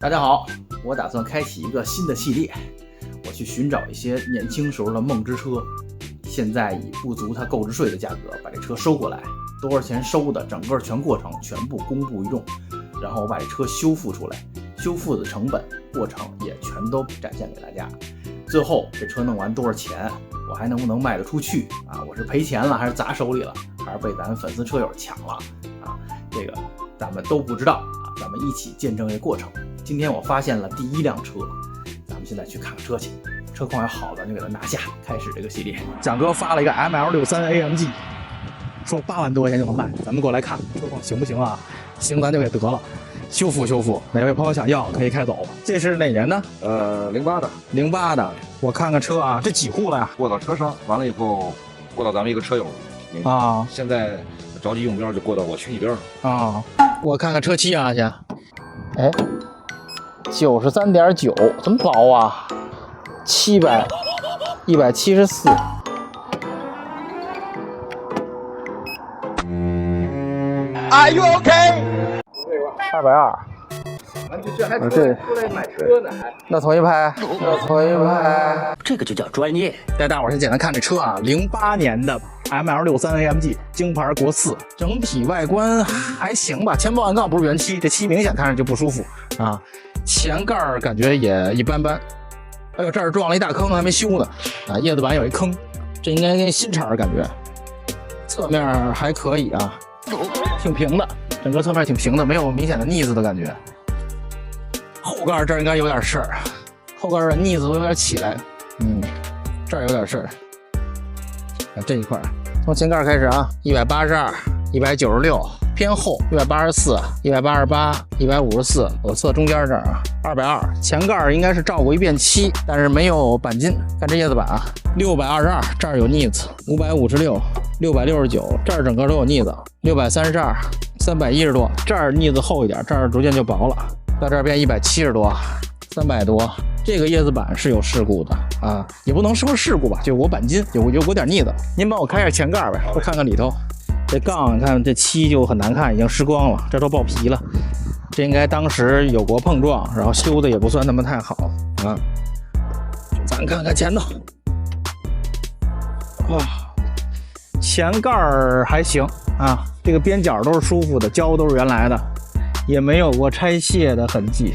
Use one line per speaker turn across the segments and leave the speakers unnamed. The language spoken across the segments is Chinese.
大家好，我打算开启一个新的系列，我去寻找一些年轻时候的梦之车，现在以不足它购置税的价格把这车收过来，多少钱收的，整个全过程全部公布于众，然后我把这车修复出来，修复的成本过程也全都展现给大家，最后这车弄完多少钱，我还能不能卖得出去啊？我是赔钱了还是砸手里了，还是被咱粉丝车友抢了啊？这个咱们都不知道啊，咱们一起见证这过程。今天我发现了第一辆车，咱们现在去看看车去，车况要好的就给它拿下，开始这个系列。蒋哥发了一个 ML63 AMG， 说8万多块钱就能卖，咱们过来看车况行不行啊？行咱就给得了，修复修复，哪位朋友想要可以开走。这是哪年的？08的。我看看车啊，这几户了呀？
过到车商，完了以后过到咱们一个车友
啊。
现在着急用标就过到我群里边
啊。我看看车漆啊先。哎，93.9，这么薄啊？700，174。Are you okay？ 220。这还出来买车呢？那重新拍，
这个就叫专业。
带大伙儿先简单看这车啊，08年的 ML63 AMG， 京牌国4，整体外观还行吧。前保险杠不是原漆，这漆明显看着就不舒服啊。前盖感觉也一般般。哎呦，这儿撞了一大坑，还没修呢啊！叶子板有一坑，这应该跟新茬感觉。侧面还可以啊，挺平的，整个侧面挺平的，没有明显的腻子的感觉。后盖这儿应该有点事儿，后盖的腻子有点起来，这儿有点事儿。这一块从前盖开始啊，182、196，偏后184、188、154，我测中间这儿啊，220。前盖应该是照过一遍漆，但是没有钣金。看这叶子板啊，622这儿有腻子，556、669这儿整个都有腻子，632、310多，这儿腻子厚一点，这儿逐渐就薄了。到这边170多，300多，这个叶子板是有事故的啊，也不能说事故吧，就有钣金，有点腻子。您帮我开一下前盖呗，我看看里头。这杠你看这漆就很难看，已经湿光了，这都爆皮了。这应该当时有过碰撞，然后修的也不算那么太好啊。咱看看前头，前盖还行啊，这个边角都是舒服的，胶都是原来的。也没有过拆卸的痕迹，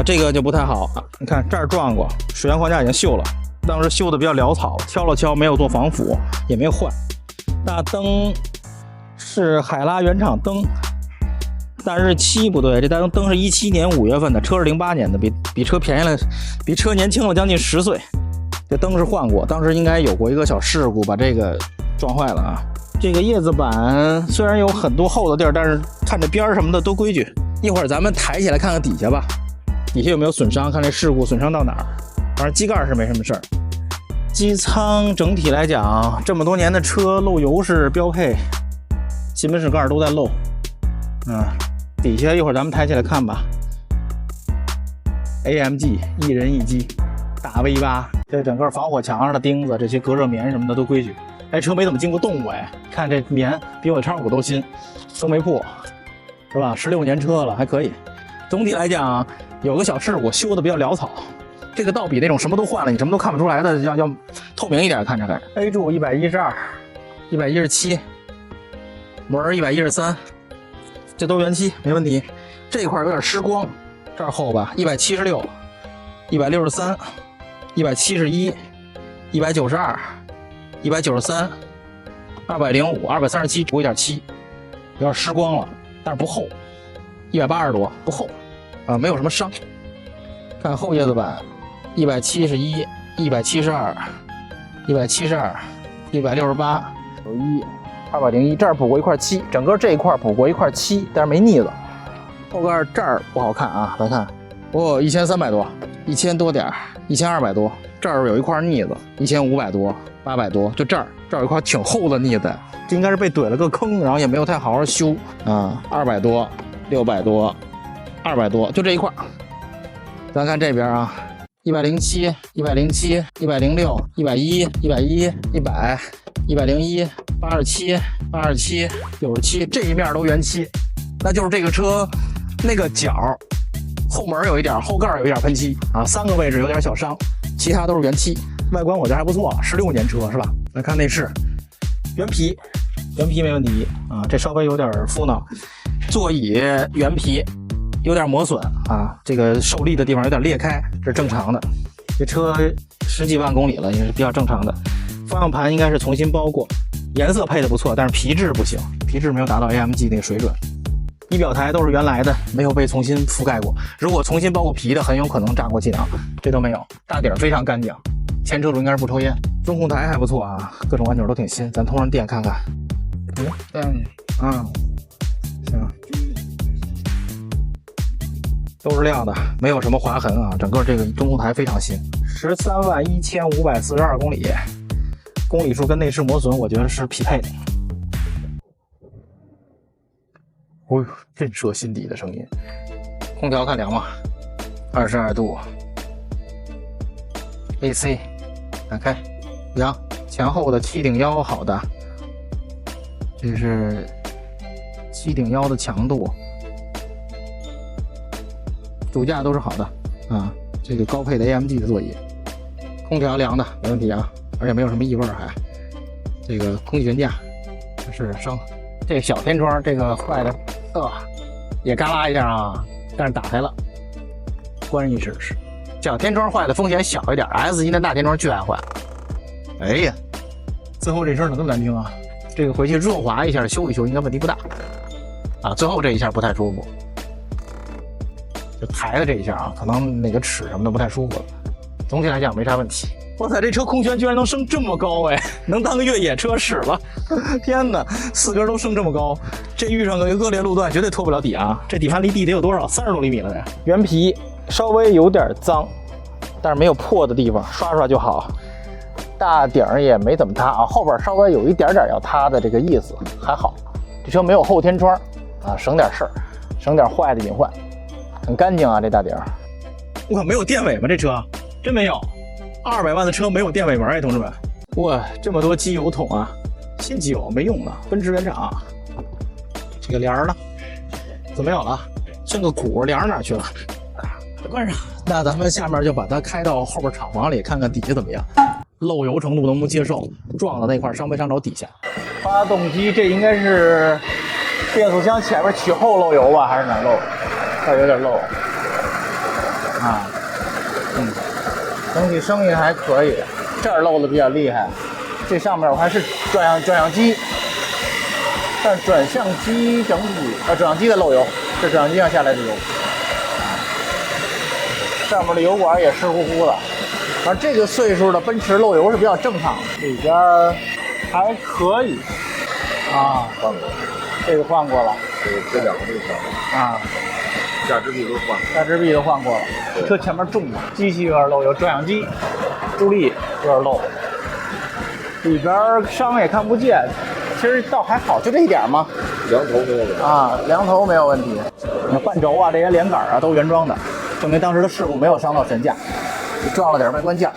这个就不太好。你看这儿撞过，水箱框架已经锈了，当时修的比较潦草，敲了敲，没有做防腐，也没有换。大灯是海拉原厂灯，但日期不对，这大灯是17年5月份的，车是08年的，比车便宜了，比车年轻了将近10岁。这灯是换过，当时应该有过一个小事故，把这个撞坏了啊。这个叶子板虽然有很多厚的地儿，但是看这边什么的都规矩。一会儿咱们抬起来看看底下吧，底下有没有损伤，看这事故损伤到哪儿。反正机盖是没什么事儿。机舱整体来讲，这么多年的车漏油是标配，气门室盖都在漏。底下一会儿咱们抬起来看吧。AMG 一人一机，大 V8，这整个防火墙上的钉子，这些隔热棉什么的都规矩。这车没怎么经过动物哎，看这棉比我的叉5都新，都没破，是吧？16年车了，还可以。总体来讲，有个小事故，修的比较潦草。这个倒比那种什么都换了，你什么都看不出来的，要透明一点，看着。A 柱112、117，门113，这都原漆，没问题。这一块有点湿光，这儿厚吧，176、163、171、192。193、205、237补一点漆，有点湿光了，但是不厚，180多不厚啊，没有什么伤。看后叶子板，171、172、172、168、201，这儿补过一块漆，整个这一块补过一块漆，但是没腻子。后盖这儿不好看啊，咱看，1300多，1000多点，1200多，这儿有一块腻子，1500多。800多，就这儿有一块挺厚的腻子，这应该是被怼了个坑，然后也没有太好好修啊。200多、600多、200多，就这一块。咱看这边啊，107、107、106、110、110、100、101、87、87、97，这一面都原漆，那就是这个车那个角后门有一点，后盖有一点喷漆啊，3个位置有点小伤，其他都是原漆。外观我觉得还不错，16年车是吧？来看内饰，原皮没问题啊，这稍微有点敷挠。座椅原皮，有点磨损啊，这个受力的地方有点裂开，这是正常的。这车10几万公里了，也是比较正常的。方向盘应该是重新包过，颜色配的不错，但是皮质不行，皮质没有达到 AMG 那个水准。仪表台都是原来的，没有被重新覆盖过。如果重新包过皮的，很有可能炸过气囊，这都没有。大底儿非常干净，前车主应该是不抽烟。中控台还不错啊，各种按钮都挺新，咱通上电看看。行，都是亮的，没有什么划痕啊。整个这个中控台非常新，131542公里，公里数跟内饰磨损，我觉得是匹配的。哦呦，震慑心底的声音。空调看凉吗？22度。AC 打开，凉。前后的七顶腰好的，这是七顶腰的强度。主驾都是好的啊，这个高配的 AMG 的座椅，空调凉的没问题啊，而且没有什么异味还。这个空气悬架是升，这个小天窗这个坏的也嘎啦一下啊，但是打开了，关上一试试。小天窗坏的风险小一点 ，S 级的大天窗巨爱坏。哎呀，最后这声怎么这么难听啊？这个回去润滑一下修一修应该问题不大啊，最后这一下不太舒服。就抬的这一下啊，可能哪个齿什么的不太舒服了。总体来讲没啥问题。哇塞，这车空悬居然能升这么高哎，能当个越野车使了！天哪，4根都升这么高，这遇上个恶劣路段绝对拖不了底啊！这底盘离地得有多少？30多厘米了得。原皮稍微有点脏，但是没有破的地方，刷刷就好。大顶也没怎么塌啊，后边稍微有一点点要塌的这个意思，还好。这车没有后天窗啊，省点事儿，省点坏的隐患。很干净啊，这大顶。我靠，没有电尾吗？这车真没有，200万的车没有电尾门哎，同志们！哇，这么多机油桶啊，新机油没用的，奔驰原厂。这个帘儿呢，怎么没有了？剩个鼓，帘儿哪去了？关上。那咱们下面就把它开到后边厂房里，看看底下怎么样，漏油程度能不能接受，撞的那块伤没伤着底下。发动机这应该是变速箱前面取后漏油吧，还是哪漏？这儿有点漏啊，整体声音还可以，这儿漏的比较厉害。这上面我看是转向机，但转向机整体转向机的漏油，这转向机上下来的油，上面的油管也湿乎乎的。而这个岁数的奔驰漏油是比较正常的，里边还可以啊，
换过，
这个换过了，
这2个都换
啊。
下支臂都换，
下支臂都换过了。车前面重，机器有点漏，有转向机，助力有点漏。里边伤也看不见，其实倒还好，就这一点嘛。
梁头没有问题
啊，梁头没有问题。半轴啊，这些连杆啊都原装的，证明当时的事故没有伤到悬架，撞了点外观件。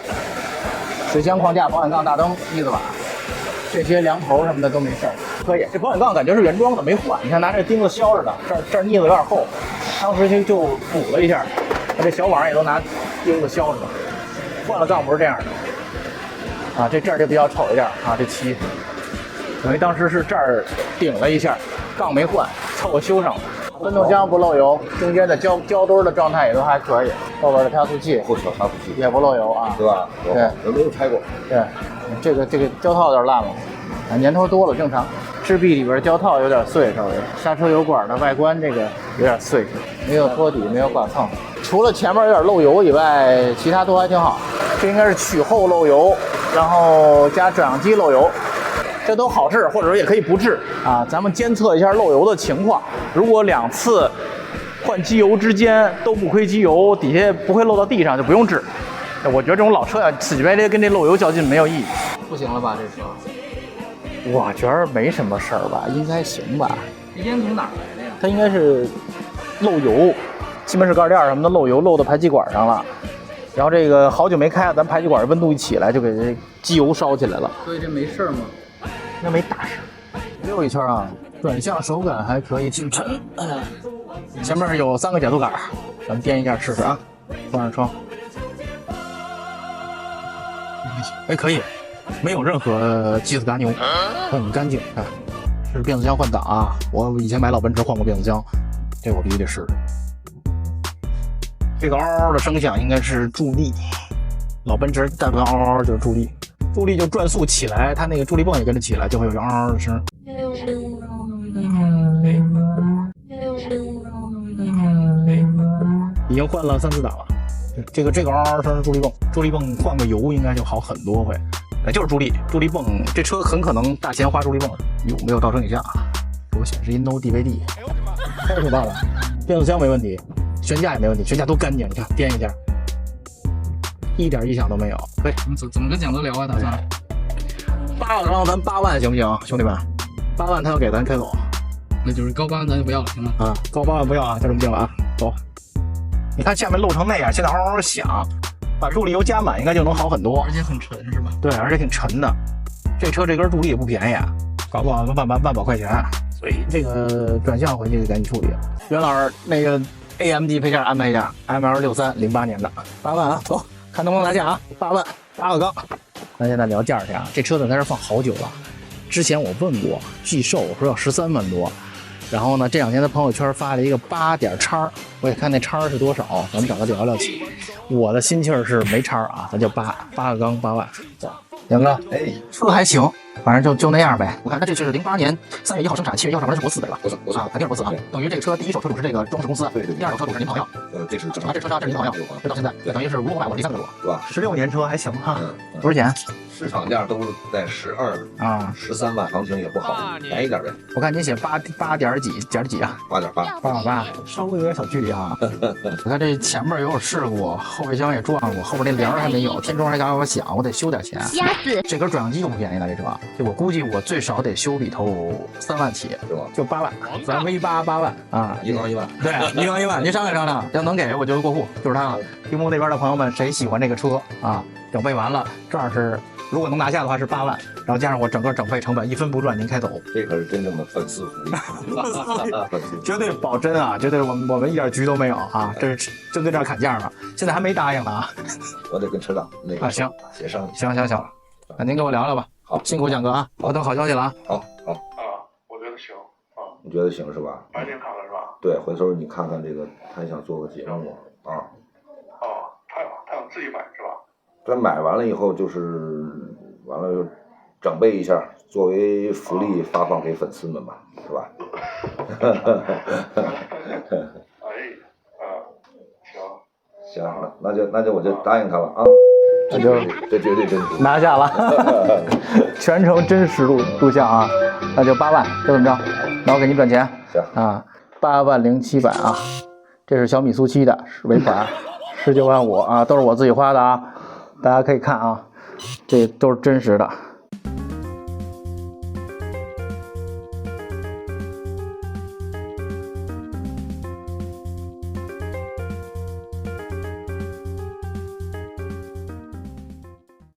水箱、框架、保险杠、大灯、腻子瓦，这些梁头什么的都没事儿，可以。这保险杠感觉是原装的，没换。你看拿这钉子削着的，这儿腻子有点厚。当时就补了一下，这小网也都拿钉子削着呢。换了杠不是这样的，啊，这儿就比较丑一点啊，这漆，等于当时是这儿顶了一下，杠没换，凑合修上了。分动箱不漏油，中间的胶墩的状态也都还可以，后边的差速器、
后小差速器
也不漏油啊，
对吧？
对，
人没有拆过。
对，这个胶套有点烂了，啊，年头多了正常。支臂里边胶套有点碎，稍微刹车油管的外观这个有点碎，没有托底，没有剐蹭。除了前面有点漏油以外，其他都还挺好。这应该是取后漏油，然后加转向机漏油，这都好治，或者说也可以不治啊。咱们监测一下漏油的情况，如果2次换机油之间都不亏机油，底下不会漏到地上，就不用治。我觉得这种老车呀，死乞白赖跟这漏油较劲没有意义。不行了吧，这车？我觉得没什么事儿吧，应该行吧。
烟从哪儿来的呀？
它应该是漏油，气门室盖垫什么的漏油，漏到排气管上了。然后这个好久没开，咱排气管温度一起来，就给这机油烧起来了。
所以这没事吗？
应该没大事。溜一圈啊，转向手感还可以，挺沉。前面有3个减速杆，咱们颠一下试试啊。关上窗。哎，可以，没有任何鸡子嘎牛，很干净。看，这是变速箱换挡啊！我以前买老奔驰换过变速箱，这我必须得试。这个嗷嗷的声响应该是助力，老奔驰但凡嗷嗷就是助力，助力就转速起来，它那个助力泵也跟着起来，就会有嗷嗷的声。已经换了3次档了，这个嗷嗷声是助力泵换个油应该就好很多会。就是助力泵，这车很可能大钱花助力泵，有没有倒车影像？给我显示一 No DVD， 开着挺棒的，变速箱没问题，悬架也没问题，悬架都干净，你看颠一下，一点异响都没有。对，怎么跟蒋德聊啊？打算8万，咱8万行不行，兄弟们？8万他要给咱开走，
那就是高8万咱就不要了，行吗？
啊，高8万不要啊，就这么定了啊，走。你看下面漏成那样，现在嗷嗷响。把助力油加满应该就能好很多，
而且很沉是吧？
对，而且挺沉的。这车这根助力也不便宜啊，搞不好万把块钱。所以这个转向回去得赶紧处理。袁老师，那个 AMG 配件安排一下 ，ML63 08年的8万啊，走，看能不能拿下啊？8万，8个缸。咱现在聊价去啊，这车在这放好久了。之前我问过巨兽，我说要13万多。然后呢，这2天他朋友圈发了一个8点叉，我也看那叉是多少，咱们找他聊聊起。我的心气儿是没叉啊，咱就8个缸8万。杨哥，哎，车还行，反正就那样呗。我看他这是08年3月1号生产，7月1号上班是博4对吧？博4啊，肯定是博4啊。等于这个车第一手车主是这个装饰公司，第二手车主是您朋友。
这是
这车是您朋友，这到现在等于是如果买我第3个主，
对吧
？16年车还行哈，多少钱？
市场价都在12啊13万，行情也不好，便宜点呗。
我看您写8点几啊？8.8，稍微有点小距离啊。我看这前面有事故，后备箱也撞过，后边那帘还没有，天窗还嘎嘎响，我得修点钱。瞎子，这根转向机就不便宜了，这车，就我估计我最少得修里头3万起，是吧？就8万，咱V8 8万啊，1缸1万，对，1缸1万，您商量商量，要能给我就过户，就是他了。屏幕那边的朋友们，谁喜欢这个车啊？整备完了，这儿是。如果能拿下的话是8万，然后加上我整个整备成本1分不赚您开走，
这可是真正的粉丝福利，
绝对保真啊，绝对我们一点局都没有啊，这是针对这儿砍价呢，现在还没答应呢啊，
我得跟车长那个
啊行
协商，
行，那您跟我聊聊吧，
好，
辛苦蒋哥啊，我等好消息了啊，
好
啊，我觉得行啊，
你觉得行是吧？
白天看看是吧？
对，回头你看看这个，他想做个节目啊，
他想自己买是吧？
他买完了以后就是完了就整备一下，作为福利发放给粉丝们嘛，是吧？行，那就我就答应他了啊，
那就
这绝对真实，
拿下了，全程真实录像啊，那就8万，就这么着，那我给您转钱，
行
啊，80700啊，这是小米苏7的尾款，19万5啊，都是我自己花的啊。大家可以看啊，这都是真实的。